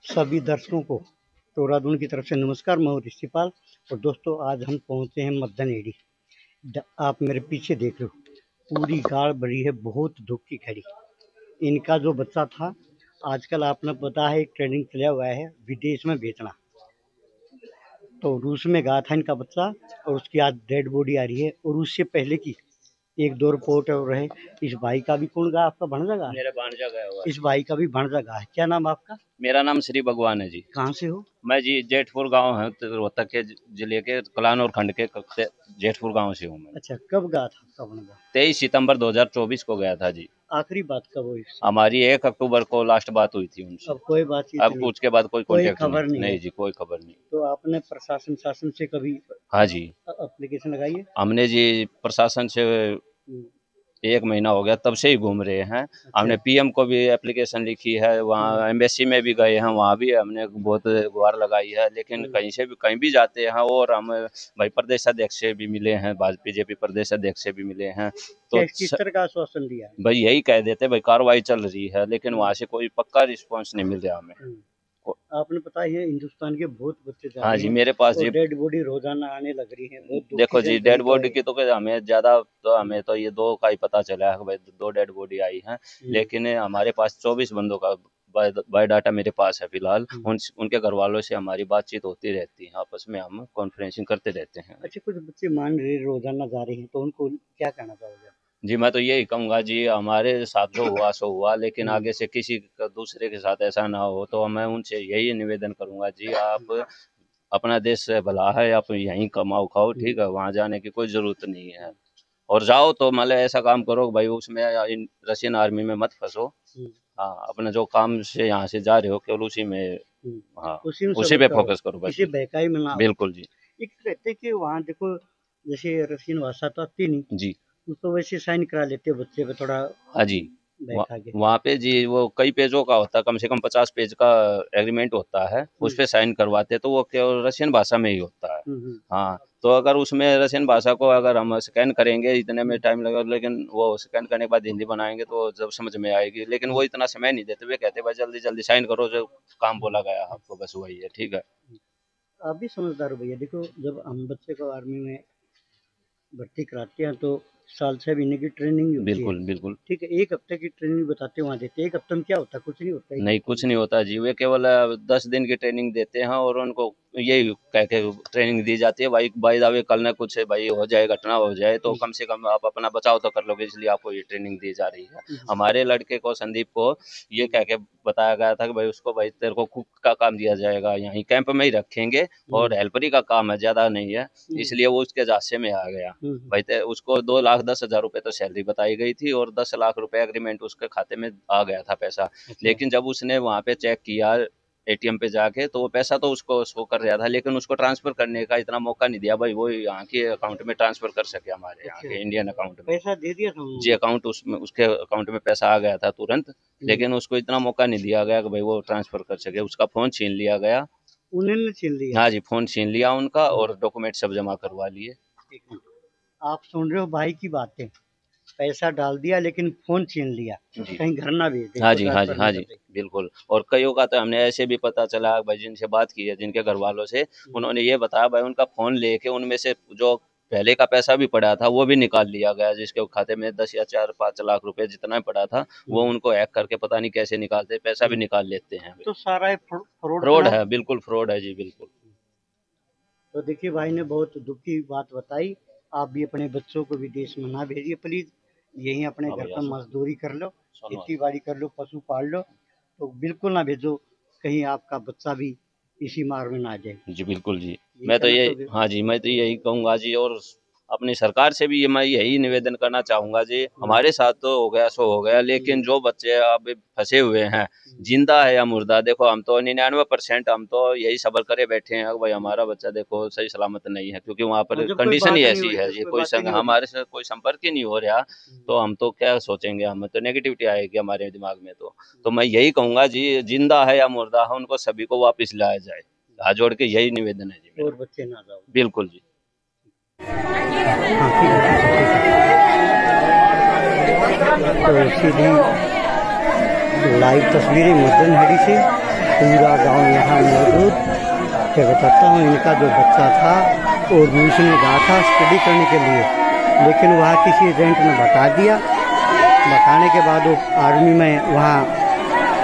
सभी दर्शकों को टोरादून की तरफ से नमस्कार। मैं हूं ऋषिपाल और दोस्तों आज हम पहुंचे हैं मद्दन एडी। आप मेरे पीछे देख रहे हो, पूरी गाड़ भरी है, बहुत धूप की घड़ी। इनका जो बच्चा था, आजकल आपने पता है एक ट्रेंडिंग चला हुआ है विदेश में बेचना। तो रूस में गया था इनका बच्चा और उसकी आज डेड बॉडी आ रही है। और उससे पहले की एक दो रिपोर्ट और है। इस भाई का भी कौन गया? आपका भांजा गया? मेरा भांजा गया हुआ है। इस भाई का भी भांजा गया है। क्या नाम आपका? मेरा नाम श्री भगवान है जी। कहाँ से हो? मैं जी जेठपुर गांव है, रोहतक के जिले के कलानौर खंड के जेठपुर गांव से हूँ मैं। अच्छा, कब गया था? कब गया? 23 सितंबर 2024 को गया था जी। आखिरी बात कब हुई? हमारी 1 अक्टूबर को लास्ट बात हुई थी उनसे। अब कोई बातचीत अब नहीं? उसके बाद कोई कॉन्टेक्ट खबर नहीं जी, कोई खबर नहीं। तो आपने प्रशासन शासन से कभी हाँ जी एप्लीकेशन लगाई है? हमने जी प्रशासन से 1 महीना हो गया, तब से ही घूम रहे हैं। हमने पीएम को भी एप्लीकेशन लिखी है, वहाँ एम्बेसी में भी गए हैं, वहाँ भी हमने बहुत गुहार लगाई है, लेकिन कहीं से भी कहीं भी जाते हैं। और हम भाई प्रदेश अध्यक्ष से भी मिले हैं, बीजेपी प्रदेश अध्यक्ष से भी मिले हैं। तो किस तरह का आश्वासन दिया? भाई यही कह देते भाई कार्रवाई चल रही है, लेकिन वहाँ से कोई पक्का रिस्पॉन्स नहीं मिल रहा हमें। आपने पता है हिंदुस्तान के बहुत बच्चे जा हाँ जी, मेरे पास जी डेड बॉडी रोजाना आने लग रही है। देखो जी, डेड बॉडी की तो हमें ज्यादा तो हमें तो ये 2 का ही पता चला है भाई, 2 डेड बॉडी आई हैं। लेकिन हमारे पास 24 बंदों का बायोडाटा मेरे पास है फिलहाल। उनके घर वालों से हमारी बातचीत होती रहती है, आपस में हम कॉन्फ्रेंसिंग करते रहते हैं। अच्छा, कुछ बच्चे मान रहे रोजाना जा रहे हैं, तो उनको क्या कहना चाहोगे? जी मैं तो यही कहूँगा जी, हमारे साथ जो हुआ सो हुआ, लेकिन आगे से किसी दूसरे के साथ ऐसा ना हो। तो मैं उनसे यही निवेदन करूँगा जी, आप अपना देश से भला है, आप यहीं कमाओ खाओ, ठीक है, वहाँ जाने की कोई ज़रूरत नहीं है। और जाओ तो मतलब ऐसा काम करो भाई, उसमें रशियन आर्मी में मत फंसो। हाँ, अपने जो काम से यहाँ से जा रहे हो केवल उसी में, हाँ उसी पे फोकस करो भाई। बहकाई में ना। बिल्कुल जी। एक कहते कि वहाँ देखो, जैसे रशियन भाषा तो आती नहीं जी, तो वैसे साइन करा लेते बच्चे पे थोड़ा। हाँ जी, वहाँ पे जी वो कई पेजों का होता है, कम से कम 50 पेज का एग्रीमेंट होता है, उस पे साइन करवाते तो वो केवल रशियन भाषा में ही होता है। हाँ, तो अगर उसमें रशियन भाषा को अगर हम स्कैन करेंगे इतने में टाइम लगेगा, लेकिन वो स्कैन करने के बाद हिंदी बनाएंगे तो जब समझ में आएगी। लेकिन वो इतना समय नहीं देते, वे कहते भाई जल्दी जल्दी साइन करो, जो काम बोला गया आपको बस वही है, ठीक है। आप भी समझदार हो भैया। देखो, जब हम बच्चे को आर्मी में भर्ती कराते हैं तो साल 6 महीने की ट्रेनिंग होती है। बिल्कुल बिल्कुल, ठीक है, 1 हफ्ते की ट्रेनिंग बताते वहाँ देते। 1 हफ्ते में क्या होता है? कुछ नहीं होता है। नहीं कुछ नहीं होता जी, वे केवल 10 दिन की ट्रेनिंग देते हैं और उनको यही कह के ट्रेनिंग दी जाती है भाई बाई द वे कल ना कुछ भाई हो जाए, घटना हो जाए तो कम से कम आप अपना बचाव तो कर लोगे, इसलिए आपको ये ट्रेनिंग दी जा रही है। हमारे लड़के को संदीप को ये कह के बताया गया था कि भाई उसको भाई तेरे को कुक का काम दिया जाएगा, यहीं कैंप में ही रखेंगे और हेल्परी का काम है, ज्यादा नहीं है, इसलिए वो उसके जासे में आ गया। भाई उसको 2,10,000 रुपए तो सैलरी बताई गई थी और 10 लाख रुपए एग्रीमेंट उसके खाते में आ गया था पैसा। लेकिन जब उसने वहाँ पे चेक किया एटीएम पे जाके तो वो पैसा तो उसको शो कर रहा था, लेकिन उसको ट्रांसफर करने का इतना मौका नहीं दिया भाई वो यहाँ के अकाउंट में ट्रांसफर कर सके, हमारे यहाँ के इंडियन अकाउंट में पैसा दे दिया था जी। अकाउंट उसमें उसके अकाउंट में पैसा आ गया था तुरंत, लेकिन उसको इतना मौका नहीं दिया गया कि भाई वो ट्रांसफर कर सके। उसका फोन छीन लिया गया। उन्होंने छीन लिया? हाँ जी, फोन छीन लिया उनका और डॉक्यूमेंट सब जमा करवा लिए। आप सुन रहे हो भाई की बातें, पैसा डाल दिया लेकिन फोन छीन लिया, कहीं घर ना भेज दे। हाँ जी हाँ जी हाँ जी बिल्कुल। और कईयों का तो हमने ऐसे भी पता चला भाई, जिनसे बात की है जिनके घर वालों से, उन्होंने ये बताया भाई उनका फोन लेके उनमें से जो पहले का पैसा भी पड़ा था वो भी निकाल लिया गया, जिसके खाते में 10 या 4-5 लाख रुपए जितना पड़ा था वो उनको हैक करके पता नहीं कैसे निकालते, पैसा भी निकाल लेते हैं। तो सारा फ्रॉड है, बिल्कुल फ्रॉड है जी, बिल्कुल। तो देखिए भाई ने बहुत दुख की बात बताई। आप भी अपने बच्चों को विदेश में ना भेजिए प्लीज, यहीं अपने घर पर मजदूरी कर लो, खेती बाड़ी कर लो, पशु पाल लो, तो बिल्कुल ना भेजो, कहीं आपका बच्चा भी इसी मार में ना आ जाए। जी बिल्कुल जी, मैं तो ये हाँ जी मैं तो यही कहूँगा जी, और अपनी सरकार से भी मैं यही निवेदन करना चाहूँगा जी, हमारे साथ तो हो गया सो हो गया, लेकिन जो बच्चे अब फंसे हुए हैं, जिंदा है या मुर्दा, देखो हम तो 99% हम तो यही सबर करे बैठे हैं भाई हमारा बच्चा देखो सही सलामत नहीं है, क्योंकि वहाँ पर कंडीशन ही ऐसी है जी, हमारे से कोई संपर्क ही नहीं हो रहा, तो हम तो क्या सोचेंगे, हमें तो नेगेटिविटी आएगी हमारे दिमाग में। तो मैं यही कहूँगा जी, जिंदा है या मुर्दा है उनको सभी को वापस लाया जाए, हाथ जोड़ के यही निवेदन है जी। और बच्चे ना जाओ। बिल्कुल जी। तो सीधी लाइव तस्वीरें मद्दन एडी से। पूरा गांव यहाँ मौजूद। फिर बताता हूँ, इनका जो बच्चा था वो रूस में गया था स्टडी करने के लिए, लेकिन वहाँ किसी एजेंट ने बता दिया। बताने के बाद वो आर्मी में वहाँ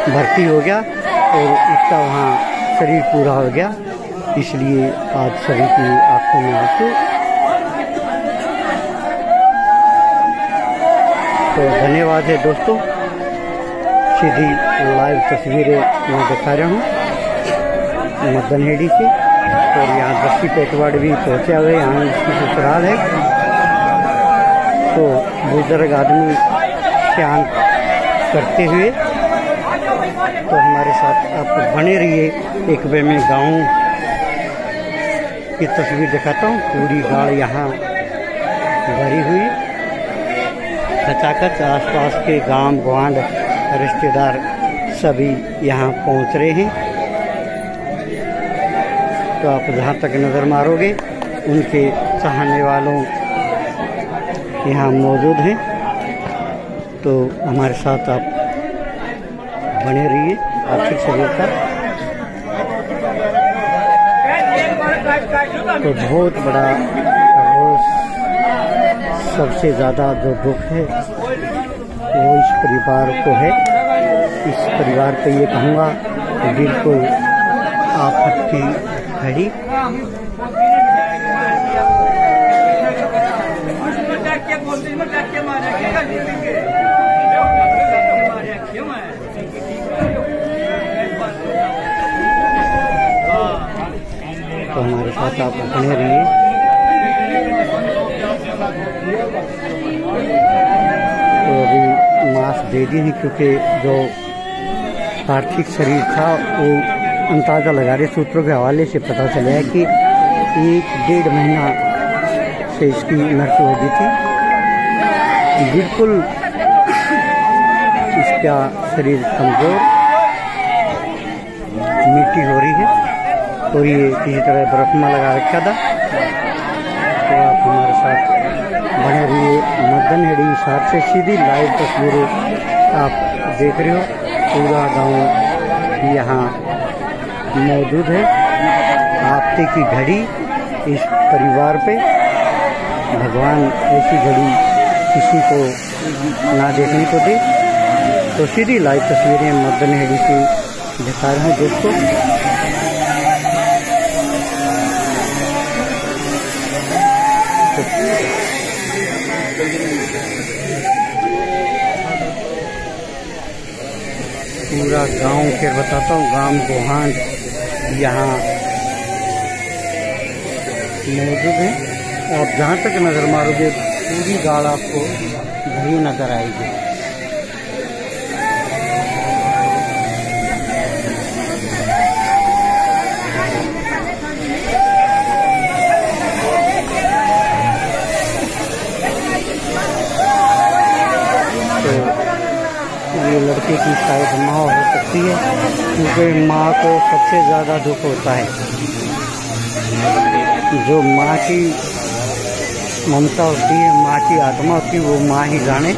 भर्ती हो गया और उसका वहाँ शरीर पूरा हो गया, इसलिए आज सभी की आंखों में आंसू। तो धन्यवाद है दोस्तों। सीधी लाइव तस्वीरें मैं दिखा रहा हूँ मद्दनहेड़ी से, और यहाँ दस्ती पेटवाड़ भी पहुँचा हुए, यहाँ इसकी ससुराल है। तो बुजुर्ग आदमी शांत करते हुए तो हमारे साथ आप बने रहिए। एक वे में गांव की तस्वीर दिखाता हूँ। पूरी गाड़ यहाँ भरी हुई, खचाखच आसपास के गांव ग्वांड रिश्तेदार सभी यहाँ पहुँच रहे हैं। तो आप जहाँ तक नज़र मारोगे उनके चाहने वालों यहाँ मौजूद हैं। तो हमारे साथ आप बने रहिए। आर्थिक सहयोगिता तो बहुत बड़ा रोष, सबसे ज़्यादा जो दुख है वो इस परिवार को है। इस परिवार पे ये कहूँगा बिल्कुल आफत की घड़ी। तो हमारे साथ आप बने रहिए। तो अभी मास्क दे दी है, क्योंकि जो आर्थिक शरीर था वो अंदाजा लगा रहे सूत्रों के हवाले से पता चला है कि 1-1.5 महीना से इसकी मृत्यु हो गई थी। बिल्कुल इसका शरीर कमज़ोर, मिट्टी हो रही है, और ये किसी तरह बर्फ में लगा रखा था। तो आप हमारे साथ बने रहिए। मद्दनहेड़ी हिसाब से सीधी लाइव तस्वीरें आप देख रहे हो। पूरा गांव यहाँ मौजूद है। आपते की घड़ी इस परिवार पे, भगवान ऐसी घड़ी किसी को ना देखने को दे। तो सीधी लाइव तस्वीरें मद्दनहेड़ी से दिखा रहे हैं दोस्तों। पूरा गांव के बताता हूँ, गांव गोहान यहाँ मौजूद है। आप जहाँ तक नज़र मारोगे पूरी गाड़ आपको भरी नजर आएगी। ये लड़के की शायद माँ हो सकती है, क्योंकि माँ को सबसे ज़्यादा दुख होता है। जो माँ की ममता होती है, माँ की आत्मा होती है, वो माँ ही जाने।